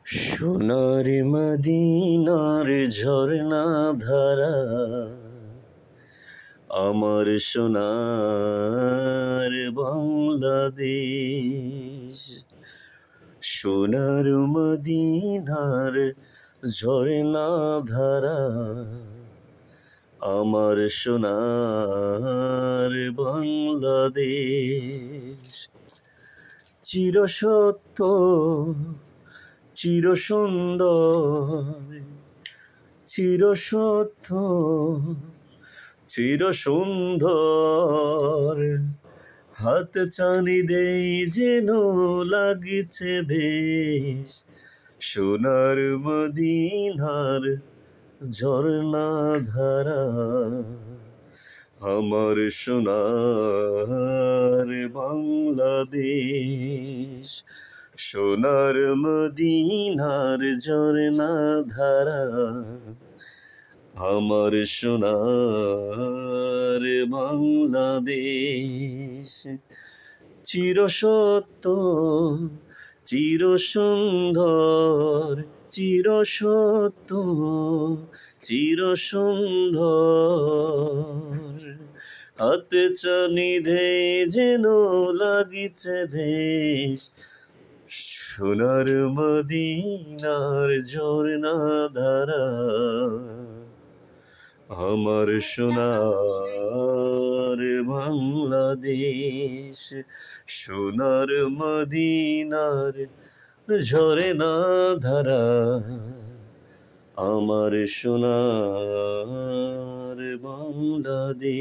সোনার মদিনার ঝরনা ধারা, আমার সোনার বাংলাদেশ। সোনার মদিনার ঝরনা ধারা, আমার সোনার বাংলাদেশ। চিরসত্য চিরসুন্দর, চিরসত্য চিরসুন্দর, হাত চানি দেই যেন লাগিছে বেশ। সোনার মদিনার ঝরনা ধারা, আমার সোনার বাংলাদেশ। সোনার মদিনার ঝরনা ধারা, আমার সোনার বাংলাদেশ। চিরসত্য চিরসুন্দর, চিরসত্য চিরসুন্দর, হাতে চানি দেই যেন লাগিছে বেশ। সোনার মদিনার ঝরনা ধারা, আমার সোনার বাংলাদেশ। সোনার মদিনার ঝরনা ধারা, আমার সোনার বাংলাদেশ।